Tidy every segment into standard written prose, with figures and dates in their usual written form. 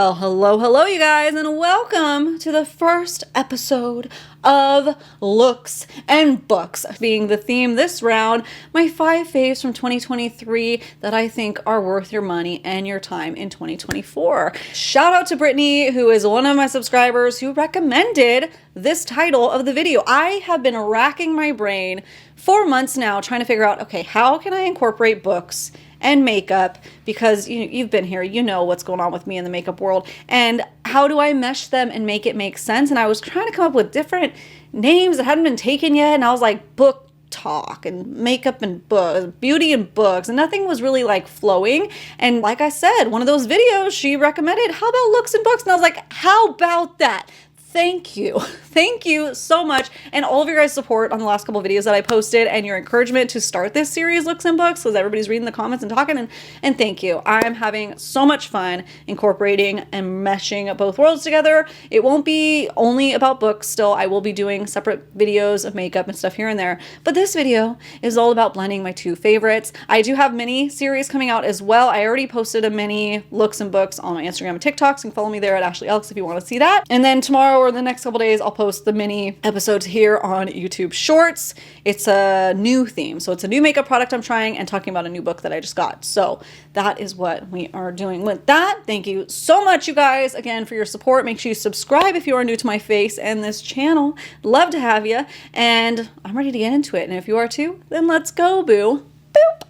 Well, hello, you guys, and welcome to the first episode of Looks and Books, being the theme this round, my 5 faves from 2023 that I think are worth your money and your time in 2024. Shout out to Brittany, who is one of my subscribers who recommended this title of the video. I have been racking my brain for months now trying to figure out, okay, how can I incorporate books and makeup, because you've been here, you know what's going on with me in the makeup world, and how do I mesh them and make it make sense? And I was trying to come up with different names that hadn't been taken yet, and I was like, book talk and makeup and books, beauty and books, and nothing was really like flowing. And like I said, one of those videos she recommended, how about looks and books? And I was like, how about that? Thank you. Thank you so much. And all of your guys' support on the last couple of videos that I posted and your encouragement to start this series, Looks and Books, because everybody's reading the comments and talking. And thank you. I'm having so much fun incorporating and meshing both worlds together. It won't be only about books still. I will be doing separate videos of makeup and stuff here and there. But this video is all about blending my two favorites. I do have mini series coming out as well. I already posted a mini Looks and Books on my Instagram and TikTok, so you can follow me there at ashleyellix if you want to see that. And then tomorrow or the next couple days, I'll post the mini episodes here on YouTube Shorts. It's a new theme. So it's a new makeup product I'm trying and talking about a new book that I just got. So that is what we are doing with that. Thank you so much, you guys, again, for your support. Make sure you subscribe if you are new to my face and this channel. Love to have you. And I'm ready to get into it. And if you are too, then let's go, boo. Boop.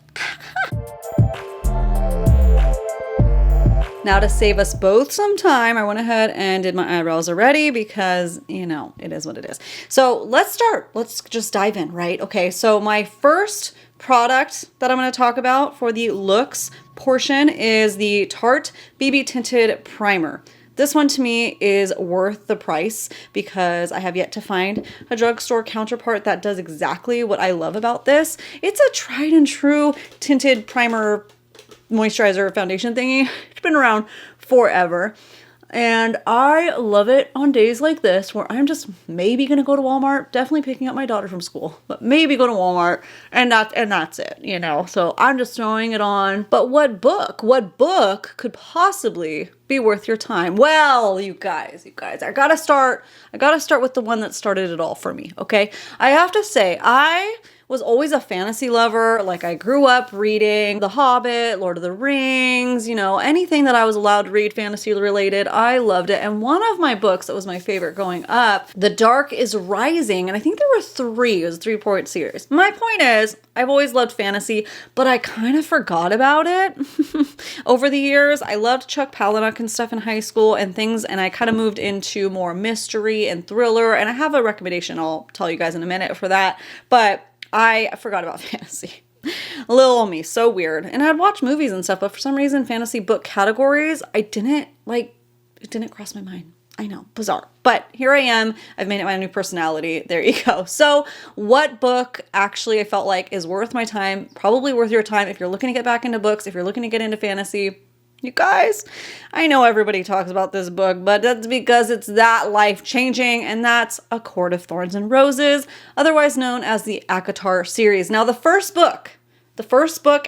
Now, to save us both some time, I went ahead and did my eyebrows already because, you know, it is what it is. So let's start. Let's just dive in, right? Okay, so my first product that I'm going to talk about for the looks portion is the Tarte BB Tinted Primer. This one to me is worth the price because I have yet to find a drugstore counterpart that does exactly what I love about this. It's a tried and true tinted primer moisturizer foundation thingy. It's been around forever. And I love it on days like this where I'm just maybe going to go to Walmart, definitely picking up my daughter from school, but maybe go to Walmart and that's it, you know? So I'm just throwing it on. But what book could possibly be worth your time? Well, you guys, I gotta start with the one that started it all for me. Okay. I have to say, I was always a fantasy lover. Like, I grew up reading The Hobbit, Lord of the Rings, you know, anything that I was allowed to read fantasy related, I loved it. And one of my books that was my favorite growing up, The Dark is Rising, and I think there were 3. It was a 3-part series. My point is, I've always loved fantasy, but I kind of forgot about it over the years. I loved Chuck Palahniuk and stuff in high school and things, and I kind of moved into more mystery and thriller, and I have a recommendation I'll tell you guys in a minute for that, but I forgot about fantasy. Little old me, so weird. And I'd watch movies and stuff, but for some reason, fantasy book categories, it didn't cross my mind. I know, bizarre. But here I am. I've made it my new personality. There you go. So what book actually I felt like is worth my time, probably worth your time if you're looking to get back into books, if you're looking to get into fantasy? You guys, I know everybody talks about this book, but that's because it's that life-changing, and that's A Court of Thorns and Roses, otherwise known as the ACOTAR series. Now, the first book,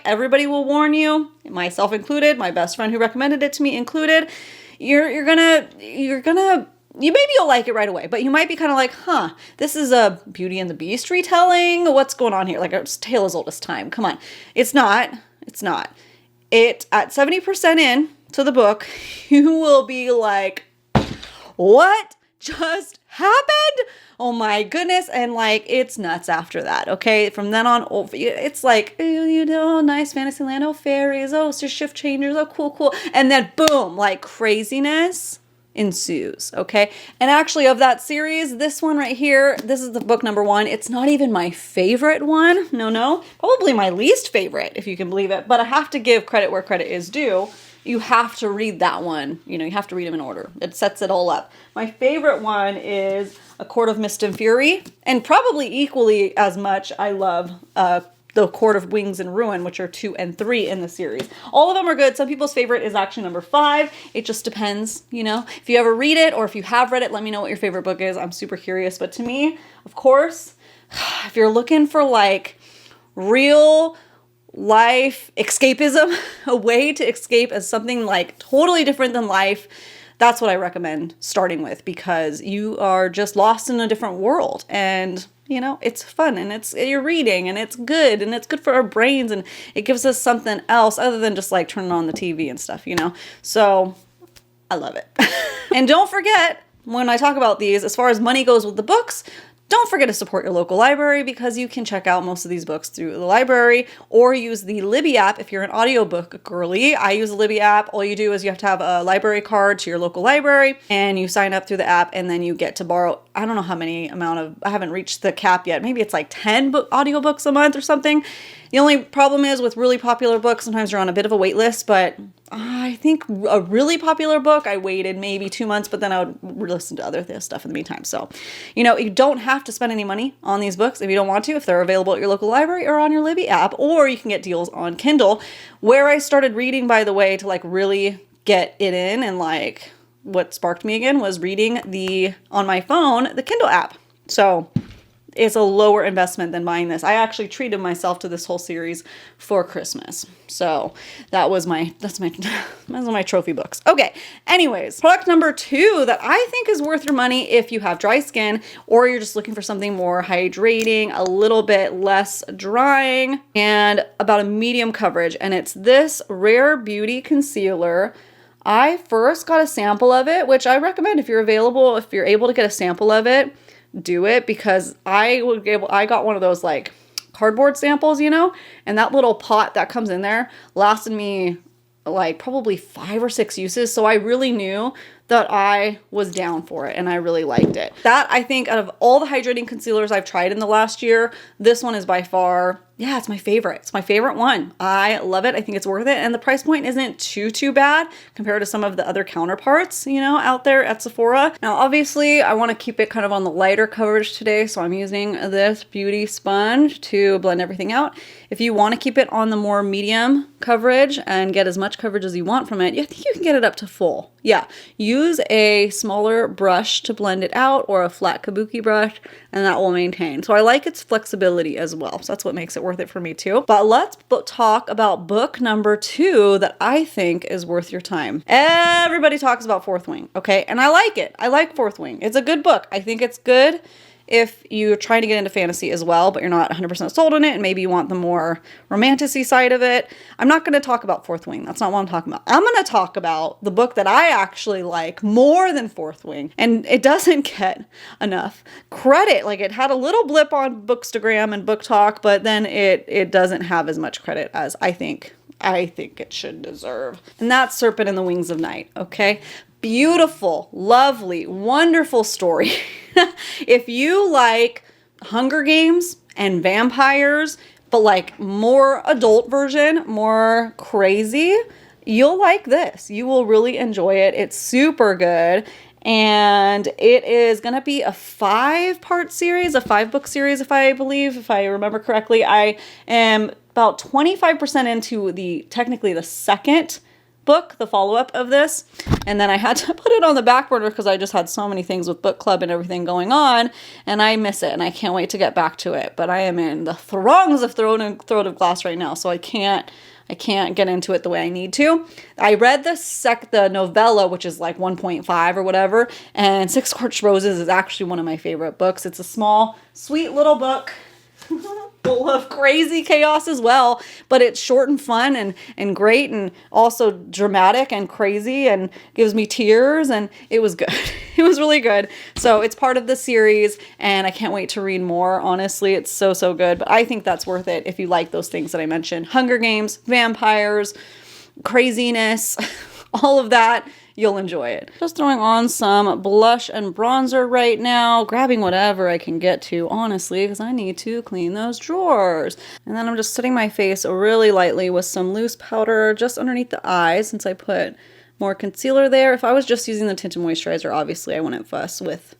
everybody will warn you, myself included, my best friend who recommended it to me included, you're gonna, maybe you'll like it right away, but you might be kind of like, this is a Beauty and the Beast retelling? What's going on here? Like, it's a tale as old as time. Come on. It's not. It, at 70% in to the book, you will be like, what just happened? Oh my goodness. And like, it's nuts after that. Okay. From then on, it's like, you know, nice fantasy land. Oh, fairies. Oh, so shift changers. Oh, cool. And then boom, like craziness ensues. Okay. And actually, of that series, this one right here, this is the book number 1. It's not even my favorite one. No, probably my least favorite, if you can believe it. But I have to give credit where credit is due. You have to read that one. You know, you have to read them in order. It sets it all up. My favorite one is A Court of Mist and Fury. And probably equally as much, I love The Court of Wings and Ruin, which are 2 and 3 in the series. All of them are good. Some people's favorite is actually number 5. It just depends, you know. If you ever read it or if you have read it, let me know what your favorite book is. I'm super curious. But to me, of course, if you're looking for like real life escapism, a way to escape as something like totally different than life, that's what I recommend starting with, because you are just lost in a different world, and you know, it's fun, and you're reading, and it's good for our brains, and it gives us something else other than just like turning on the TV and stuff, you know? So I love it. And don't forget, when I talk about these, as far as money goes with the books, don't forget to support your local library, because you can check out most of these books through the library, or use the Libby app if you're an audiobook girly. I use the Libby app. All you do is you have to have a library card to your local library, and you sign up through the app, and then you get to borrow, I don't know how many I haven't reached the cap yet. Maybe it's like 10 audiobooks a month or something. The only problem is with really popular books, sometimes you're on a bit of a wait list, but I think a really popular book, I waited maybe 2 months, but then I would listen to other stuff in the meantime. So, you know, you don't have to spend any money on these books if you don't want to, if they're available at your local library or on your Libby app, or you can get deals on Kindle, where I started reading, by the way, to like really get it in, and like what sparked me again was reading on my phone, the Kindle app. So it's a lower investment than buying this. I actually treated myself to this whole series for Christmas. So that's my trophy books. Okay. Anyways, product number 2 that I think is worth your money if you have dry skin, or you're just looking for something more hydrating, a little bit less drying, and about a medium coverage. And it's this Rare Beauty concealer. I first got a sample of it, which I recommend if you're able to get a sample of it, do it, because I got one of those like cardboard samples, you know, and that little pot that comes in there lasted me like probably 5 or 6 uses. So I really knew that I was down for it, and I really liked it. That, I think, out of all the hydrating concealers I've tried in the last year, this one is by far, yeah, it's my favorite. It's my favorite one. I love it. I think it's worth it. And the price point isn't too bad compared to some of the other counterparts, you know, out there at Sephora. Now, obviously, I want to keep it kind of on the lighter coverage today, so I'm using this beauty sponge to blend everything out. If you want to keep it on the more medium coverage and get as much coverage as you want from it, I think you can get it up to full. Yeah, use a smaller brush to blend it out, or a flat kabuki brush, and that will maintain. So I like its flexibility as well. So that's what makes it worth it for me too. But let's talk about book number 2 that I think is worth your time. Everybody talks about Fourth Wing, okay? And I like it. I like Fourth Wing. It's a good book. I think it's good if you're trying to get into fantasy as well, but you're not 100% sold on it, and maybe you want the more romantic-y side of it. I'm not going to talk about Fourth Wing. That's not what I'm talking about. I'm going to talk about the book that I actually like more than Fourth Wing, and it doesn't get enough credit. Like, it had a little blip on Bookstagram and Book Talk, but then it doesn't have as much credit as I think it should deserve. And that's Serpent and the Wings of Night, okay? Beautiful, lovely, wonderful story. If you like Hunger Games and vampires, but like more adult version, more crazy, you'll like this. You will really enjoy it. It's super good. And it is going to be a 5-part series, a 5-book series, if I remember correctly. I am about 25% into technically the second book, the follow-up of this, and then I had to put it on the back burner because I just had so many things with book club and everything going on, and I miss it, and I can't wait to get back to it. But I am in the throngs of Throat of Glass right now, so I can't get into it the way I need to. I read the novella, which is like 1.5 or whatever, and Six Scorched Roses is actually one of my favorite books. It's a small, sweet little book full of crazy chaos as well, but it's short and fun and great, and also dramatic and crazy, and gives me tears, and it was good. It was really good. So it's part of the series, and I can't wait to read more. Honestly, it's so good, but I think that's worth it if you like those things that I mentioned. Hunger Games, vampires, craziness, all of that. You'll enjoy it. Just throwing on some blush and bronzer right now, grabbing whatever I can get to, honestly, because I need to clean those drawers. And then I'm just setting my face really lightly with some loose powder just underneath the eyes, since I put more concealer there. If I was just using the tinted moisturizer, obviously I wouldn't fuss with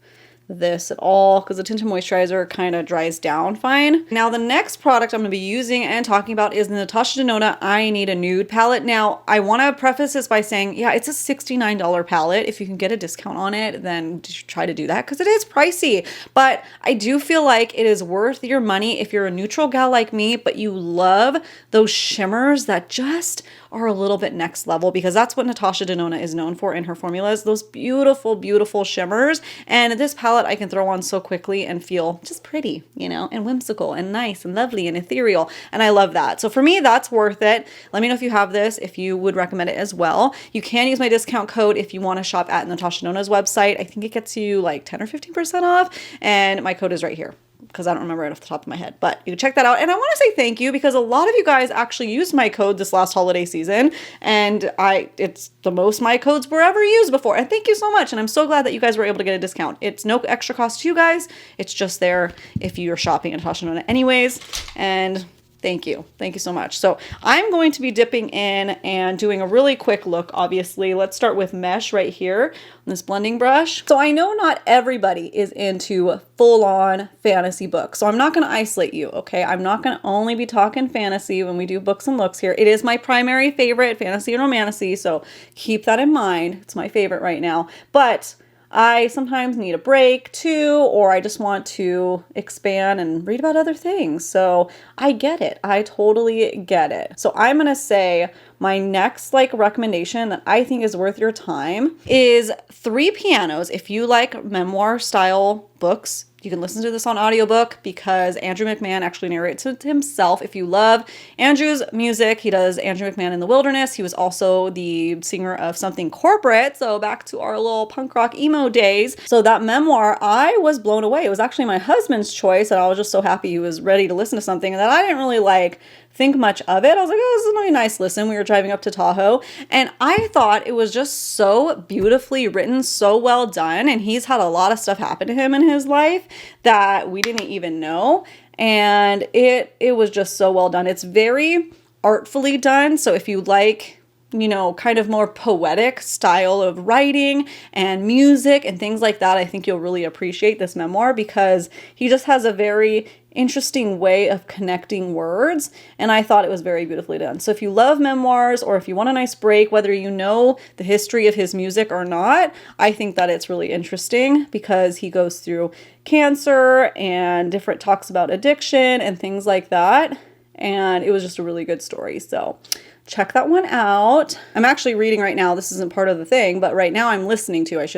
this at all because the tinted moisturizer kind of dries down fine. Now the next product I'm going to be using and talking about is the Natasha Denona I Need a Nude palette. Now I want to preface this by saying, yeah, it's a $69 palette. If you can get a discount on it, then try to do that because it is pricey. But I do feel like it is worth your money if you're a neutral gal like me, but you love those shimmers that just are a little bit next level, because that's what Natasha Denona is known for in her formulas, those beautiful, beautiful shimmers. And this palette I can throw on so quickly and feel just pretty, you know, and whimsical and nice and lovely and ethereal. And I love that. So for me, that's worth it. Let me know if you have this, if you would recommend it as well. You can use my discount code if you want to shop at Natasha Denona's website. I think it gets you like 10 or 15% off. And my code is right here, because I don't remember it off the top of my head, but you can check that out. And I want to say thank you, because a lot of you guys actually used my code this last holiday season, and it's the most my codes were ever used before. And thank you so much. And I'm so glad that you guys were able to get a discount. It's no extra cost to you guys. It's just there if you're shopping at Natasha Denona anyways. And thank you. Thank you so much. So I'm going to be dipping in and doing a really quick look, obviously. Let's start with mesh right here on this blending brush. So I know not everybody is into full-on fantasy books, so I'm not going to isolate you, okay? I'm not going to only be talking fantasy when we do books and looks here. It is my primary favorite, fantasy and romantasy, so keep that in mind. It's my favorite right now. But I sometimes need a break too, or I just want to expand and read about other things. So I get it. I totally get it. So I'm going to say my next recommendation that I think is worth your time is Three Pianos. If you like memoir style books, you can listen to this on audiobook because Andrew McMahon actually narrates it himself. If you love Andrew's music, he does Andrew McMahon in the Wilderness. He was also the singer of Something Corporate. So back to our little punk rock emo days. So that memoir, I was blown away. It was actually my husband's choice, and I was just so happy he was ready to listen to something that I didn't really think much of it. I was like, oh, this is a really nice listen. We were driving up to Tahoe, and I thought it was just so beautifully written, so well done. And he's had a lot of stuff happen to him in his life that we didn't even know. And it was just so well done. It's very artfully done. So if you like, you know, kind of more poetic style of writing and music and things like that, I think you'll really appreciate this memoir, because he just has a very interesting way of connecting words, and I thought it was very beautifully done. So if you love memoirs, or if you want a nice break, whether you know the history of his music or not, I think that it's really interesting, because he goes through cancer and different talks about addiction and things like that, and it was just a really good story. So check that one out. I'm actually reading right now. This isn't part of the thing, but right now I'm listening to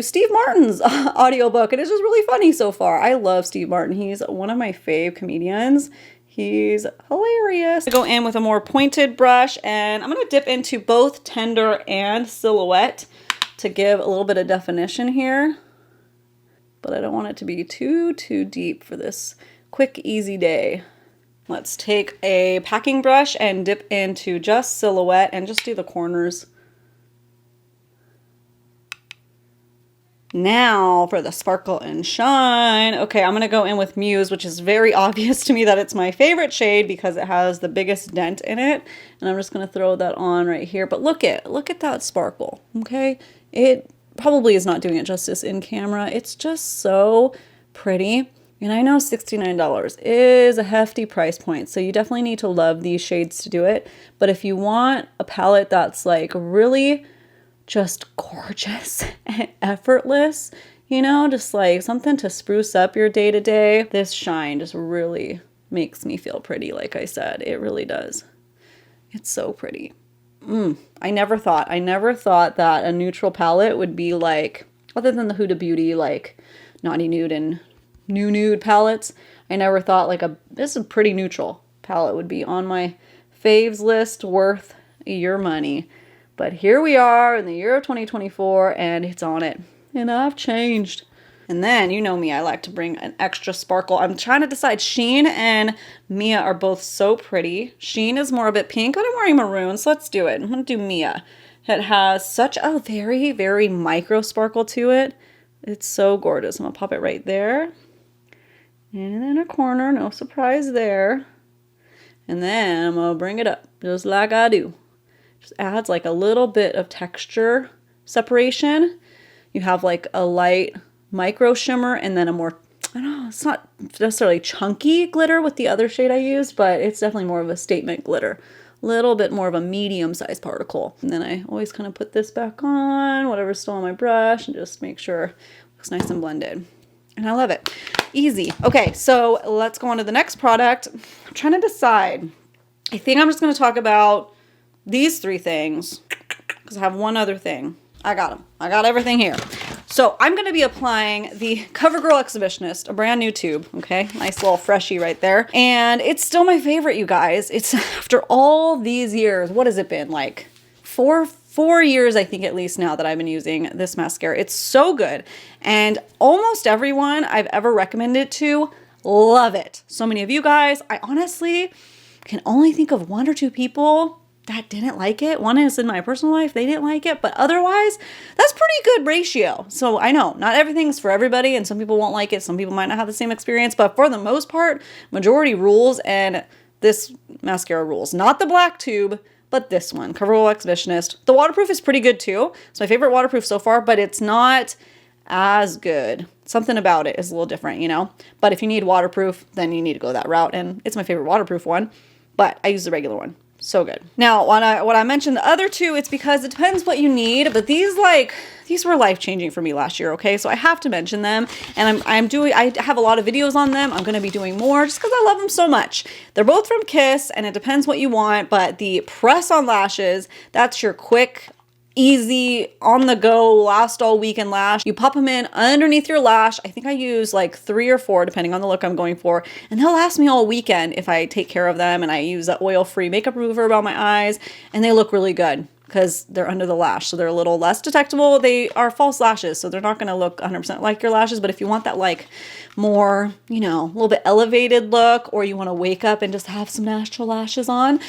Steve Martin's audiobook, and it's just really funny so far. I love Steve Martin. He's one of my fave comedians. He's hilarious. I go in with a more pointed brush, and I'm going to dip into both Tender and Silhouette to give a little bit of definition here, but I don't want it to be too deep for this quick, easy day. Let's take a packing brush and dip into just Silhouette and just do the corners. Now for the sparkle and shine. Okay, I'm going to go in with Muse, which is very obvious to me that it's my favorite shade because it has the biggest dent in it. And I'm just going to throw that on right here. But look at that sparkle, okay? It probably is not doing it justice in camera. It's just so pretty. And I know $69 is a hefty price point, so you definitely need to love these shades to do it. But if you want a palette that's really just gorgeous and effortless, you know, just something to spruce up your day-to-day, this shine just really makes me feel pretty. Like I said, it really does. It's so pretty. I never thought that a neutral palette would be other than the Huda Beauty, Naughty Nude and New Nude palettes, I never thought this is a pretty neutral palette would be on my faves list, worth your money. But here we are in the year of 2024, and it's on it. And I've changed. And then, you know me, I like to bring an extra sparkle. I'm trying to decide. Sheen and Mia are both so pretty. Sheen is more a bit pink, but I'm wearing maroon, so let's do it. I'm going to do Mia. It has such a very, very micro sparkle to it. It's so gorgeous. I'm going to pop it right there. And in a corner, no surprise there. And then I'm going to bring it up, just like I do. Just adds a little bit of texture separation. you have like a light micro shimmer and then a more, I don't know, it's not necessarily chunky glitter with the other shade I used, but it's definitely more of a statement glitter. A little bit more of a medium-sized particle. And then I always kind of put this back on, whatever's still on my brush, and just make sure it looks nice and blended. And I love it. Easy. Okay, so let's go on to the next product. I'm trying to decide. I think I'm just going to talk about these 3 things because I have one other thing. I got them. I got everything here. So I'm going to be applying the CoverGirl Exhibitionist, a brand new tube. Okay, nice little freshie right there. And it's still my favorite, you guys. It's after all these years. What has it been? Like four years, I think, at least now that I've been using this mascara. It's so good. And almost everyone I've ever recommended it to love it. So many of you guys, I honestly can only think of 1 or 2 people that didn't like it. One is in my personal life, they didn't like it, but otherwise, that's pretty good ratio. So I know not everything's for everybody and some people won't like it. Some people might not have the same experience, but for the most part, majority rules, and this mascara rules. Not the black tube, but this one, CoverGirl Exhibitionist. The waterproof is pretty good too. It's my favorite waterproof so far, but it's not as good. Something about it is a little different, you know? But if you need waterproof, then you need to go that route, and it's my favorite waterproof one, but I use the regular one. So good. Now, when I mentioned the other 2, it's because it depends what you need, but these were life-changing for me last year, okay? So I have to mention them, and I have a lot of videos on them. I'm going to be doing more just because I love them so much. They're both from Kiss, and it depends what you want, but the press-on lashes, that's your quick, easy, on the go, last all weekend lash. You pop them in underneath your lash. I think I use like 3 or 4 depending on the look I'm going for, and they'll last me all weekend if I take care of them, and I use that oil-free makeup remover around my eyes, and they look really good because they're under the lash, so they're a little less detectable. They are false lashes, so they're not going to look 100% like your lashes, but if you want that like more, you know, a little bit elevated look, or you want to wake up and just have some natural lashes on,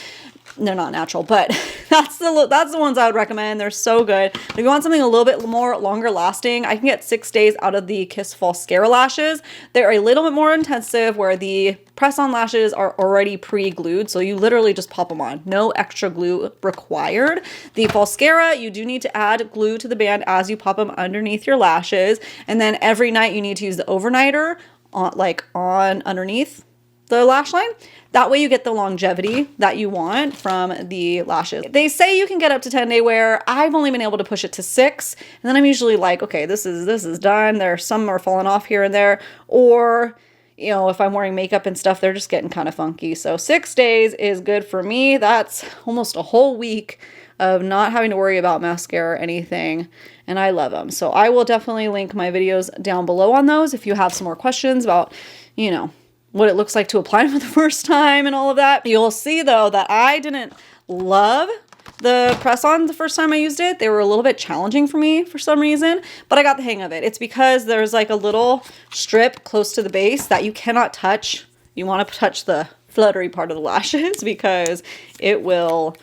they're not natural, but that's the ones I would recommend. They're so good. If you want something a little bit more longer lasting, I can get 6 days out of the Kiss Falscara lashes. They're a little bit more intensive, where the press-on lashes are already pre-glued, so you literally just pop them on. No extra glue required. The Falscara, you do need to add glue to the band as you pop them underneath your lashes, and then every night you need to use the overnighter on underneath the lash line. That way you get the longevity that you want from the lashes. They say you can get up to 10-day wear. I've only been able to push it to 6. And then I'm usually like, okay, this is done. There's some are falling off here and there. Or, you know, if I'm wearing makeup and stuff, they're just getting kind of funky. So 6 days is good for me. That's almost a whole week of not having to worry about mascara or anything. And I love them. So I will definitely link my videos down below on those if you have some more questions about, you know, what it looks like to apply them for the first time and all of that. You'll see though that I didn't love the press-on the first time I used it. They were a little bit challenging for me for some reason, but I got the hang of it. It's because there's like a little strip close to the base that you cannot touch. You want to touch the fluttery part of the lashes because it will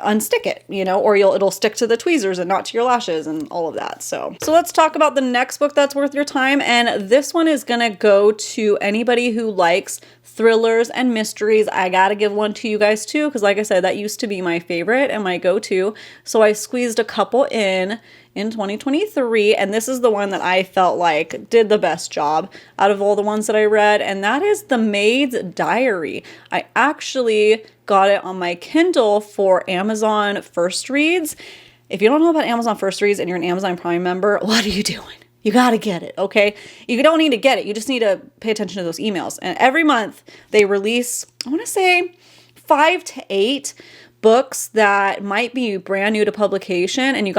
unstick it, you know, or it'll stick to the tweezers and not to your lashes and all of that. So let's talk about the next book that's worth your time. And this one is going to go to anybody who likes thrillers and mysteries. I got to give one to you guys too, because like I said, that used to be my favorite and my go-to. So I squeezed a couple in 2023, and this is the one that I felt like did the best job out of all the ones that I read, and that is The Maid's Diary. I actually got it on my Kindle for Amazon First Reads. If you don't know about Amazon First Reads and you're an Amazon Prime member, what are you doing? You got to get it, okay? You don't need to get it. You just need to pay attention to those emails. And every month they release, I want to say 5 to 8 books that might be brand new to publication, and you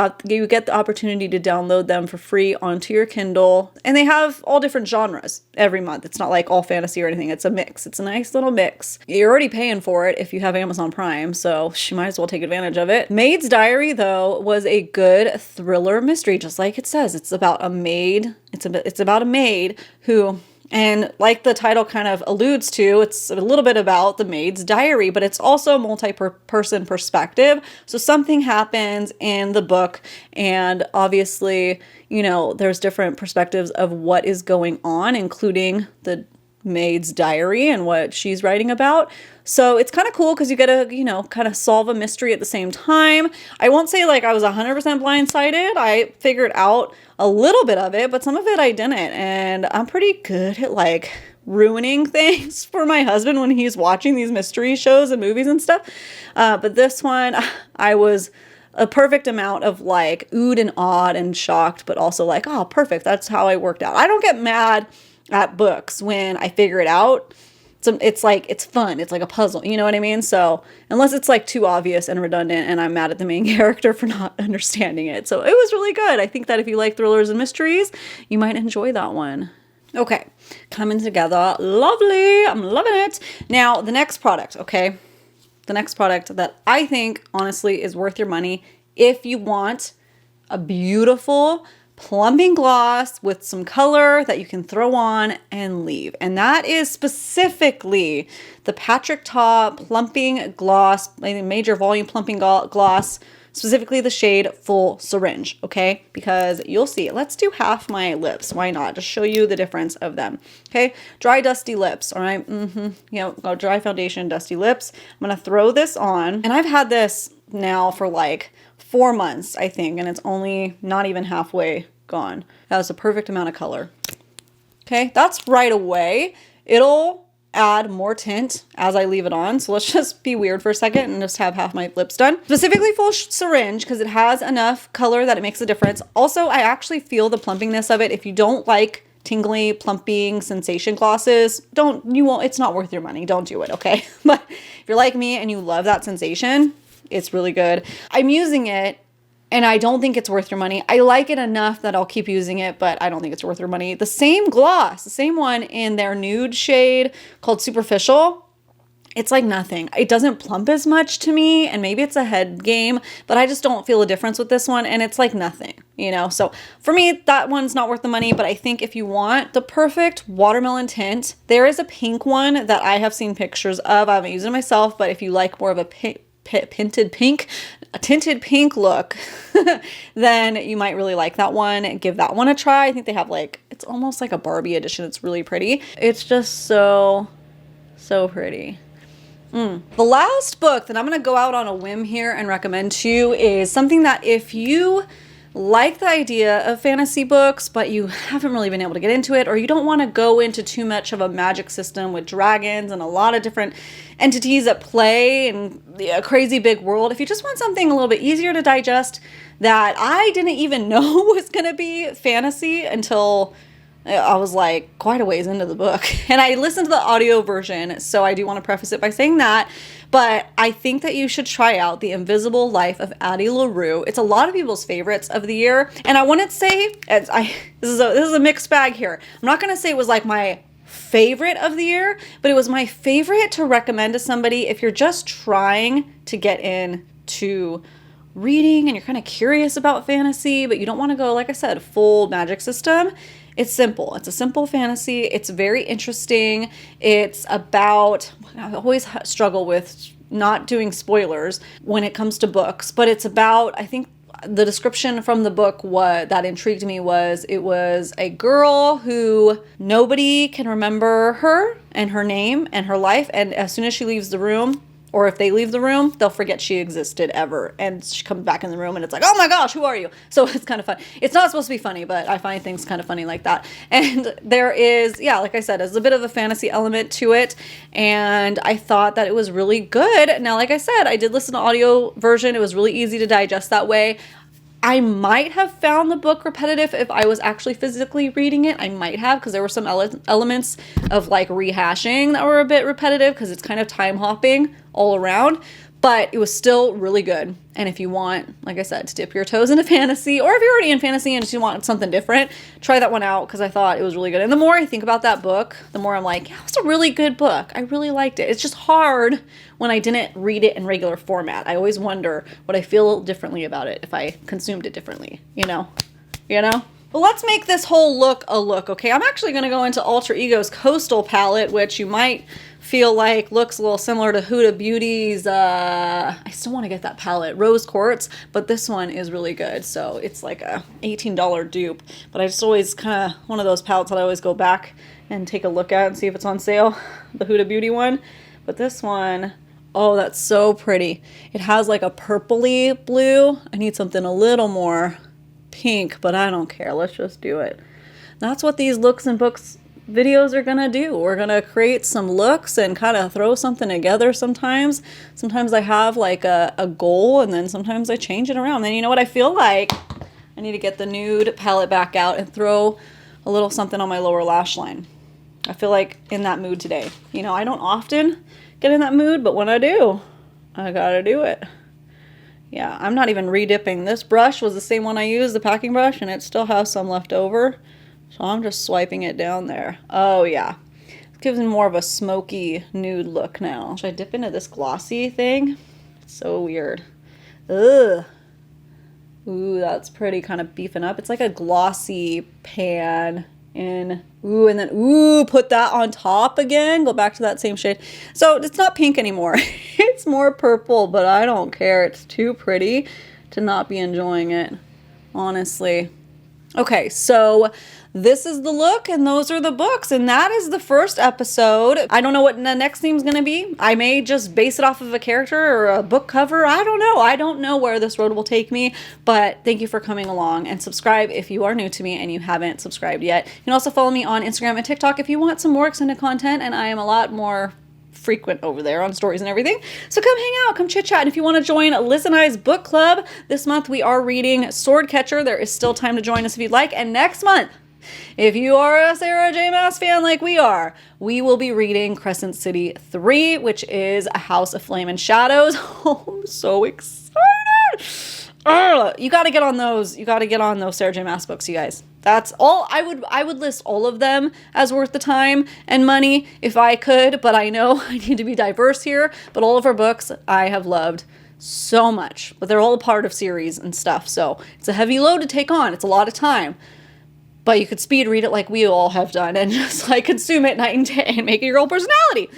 get the opportunity to download them for free onto your Kindle. And they have all different genres every month. It's not like all fantasy or anything. It's a mix. It's a nice little mix. You're already paying for it if you have Amazon Prime, so you might as well take advantage of it. Maid's Diary, though, was a good thriller mystery, just like it says. It's about a maid. It's about a maid who... And like the title kind of alludes to, it's a little bit about the maid's diary, but it's also multi-person perspective. So something happens in the book, and obviously, you know, there's different perspectives of what is going on, including the maid's diary and what she's writing about. So it's kind of cool because you get to, you know, kind of solve a mystery at the same time. I won't say like I was 100% blindsided. I figured out a little bit of it, but some of it I didn't. And I'm pretty good at like ruining things for my husband when he's watching these mystery shows and movies and stuff. But this one, I was a perfect amount of like oohed and awed and shocked, but also like, oh, perfect. That's how I worked out. I don't get mad at books when I figure it out. So it's like, it's fun. It's like a puzzle. You know what I mean? So unless it's like too obvious and redundant and I'm mad at the main character for not understanding it. So it was really good. I think that if you like thrillers and mysteries, you might enjoy that one. Okay. Coming together. Lovely. I'm loving it. Now the next product. Okay. The next product that I think honestly is worth your money if you want a beautiful plumping gloss with some color that you can throw on and leave. And that is specifically the Patrick Ta plumping gloss, major volume plumping gloss, specifically the shade Full Syringe, okay? Because you'll see, let's do half my lips. Why not? Just show you the difference of them, okay? Dry, dusty lips, all right? You know, dry foundation, dusty lips. I'm gonna throw this on, and I've had this now for like 4 months, I think, and it's only not even halfway gone. That's a perfect amount of color. Okay, that's right away. It'll add more tint as I leave it on. So let's just be weird for a second and just have half my lips done. Specifically Full Syringe because it has enough color that it makes a difference. Also, I actually feel the plumpingness of it. If you don't like tingly, plumping sensation glosses, it's not worth your money. Don't do it, okay? But if you're like me and you love that sensation, it's really good. I'm using it and I don't think it's worth your money. I like it enough that I'll keep using it, but I don't think it's worth your money. The same gloss, the same one in their nude shade called Superficial, it's like nothing. It doesn't plump as much to me, and maybe it's a head game, but I just don't feel a difference with this one, and it's like nothing, you know? So for me, that one's not worth the money, but I think if you want the perfect watermelon tint, there is a pink one that I have seen pictures of. I haven't used it myself, but if you like more of a tinted pink look, then you might really like that one. Give that one a try. I think they have like, it's almost like a Barbie edition. It's really pretty. It's just so pretty. The last book that I'm going to go out on a whim here and recommend to you is something that if you like the idea of fantasy books, but you haven't really been able to get into it, or you don't want to go into too much of a magic system with dragons and a lot of different entities at play and a crazy big world, if you just want something a little bit easier to digest that I didn't even know was going to be fantasy until I was like quite a ways into the book, and I listened to the audio version, so I do want to preface it by saying that. But I think that you should try out The Invisible Life of Addie LaRue. It's a lot of people's favorites of the year, and I wouldn't say this is a mixed bag here. I'm not going to say it was like my favorite of the year, but it was my favorite to recommend to somebody if you're just trying to get into reading and you're kind of curious about fantasy, but you don't want to go, like I said, full magic system. It's simple. It's a simple fantasy. It's very interesting. It's about, I always struggle with not doing spoilers when it comes to books, but it's about, I think the description from the book that intrigued me was, it was a girl who nobody can remember her and her name and her life. And as soon as she leaves the room, or if they leave the room, they'll forget she existed ever. And she comes back in the room and it's like, oh my gosh, who are you? So it's kind of fun. It's not supposed to be funny, but I find things kind of funny like that. And there is, yeah, like I said, there's a bit of a fantasy element to it. And I thought that it was really good. Now, like I said, I did listen to audio version. It was really easy to digest that way. I might have found the book repetitive if I was actually physically reading it. I might have, because there were some elements of like rehashing that were a bit repetitive because it's kind of time hopping all around, but it was still really good. And if you want, like I said, to dip your toes into fantasy, or if you're already in fantasy and just you want something different, try that one out because I thought it was really good. And the more I think about that book, the more I'm like, yeah, it's a really good book. I really liked it. It's just hard when I didn't read it in regular format. I always wonder would I feel differently about it if I consumed it differently, you know? Well, let's make this whole look a look, okay? I'm actually going to go into Alter Ego's Coastal palette, which you might feel like looks a little similar to Huda Beauty's, I still want to get that palette, Rose Quartz, but this one is really good. So it's like a $18 dupe, but I just always kind of, one of those palettes that I always go back and take a look at and see if it's on sale, the Huda Beauty one. But this one, oh, that's so pretty. It has like a purpley blue. I need something a little more pink, but I don't care. Let's just do it. That's what these looks and books videos are gonna do. We're gonna create some looks and kind of throw something together sometimes. Sometimes I have like a goal, and then sometimes I change it around. Then you know what I feel like? I need to get the nude palette back out and throw a little something on my lower lash line. I feel like in that mood today. You know, I don't often get in that mood, but when I do, I gotta do it. Yeah, I'm not even re-dipping. This brush was the same one I used, the packing brush, and it still has some left over. So I'm just swiping it down there. Oh yeah, it gives me more of a smoky nude look now. Should I dip into this glossy thing? It's so weird. Ugh. Ooh, that's pretty, kind of beefing up. It's like a glossy pan in. Ooh, and then, ooh, put that on top again. Go back to that same shade. So it's not pink anymore. It's more purple, but I don't care. It's too pretty to not be enjoying it, honestly. Okay, so this is the look and those are the books, and that is the first episode. I don't know what the next theme's gonna be. I may just base it off of a character or a book cover. I don't know. I don't know where this road will take me, but thank you for coming along, and subscribe if you are new to me and you haven't subscribed yet. You can also follow me on Instagram and TikTok if you want some more extended content, and I am a lot more frequent over there on stories and everything. So come hang out, come chit chat. And if you want to join Liz and I's book club, this month we are reading Swordcatcher. There is still time to join us if you'd like. And next month, if you are a Sarah J. Maas fan like we are, we will be reading Crescent City 3, which is A House of Flame and Shadows. Oh, I'm so excited. You got to get on those. You got to get on those Sarah J. Maas books, you guys. That's all. I would list all of them as worth the time and money if I could, but I know I need to be diverse here. But all of her books I have loved so much, but they're all a part of series and stuff. So it's a heavy load to take on. It's a lot of time, but you could speed read it like we all have done and just like consume it night and day and make it your own personality.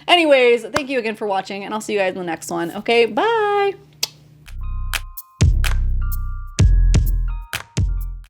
Anyways, thank you again for watching, and I'll see you guys in the next one. Okay, bye.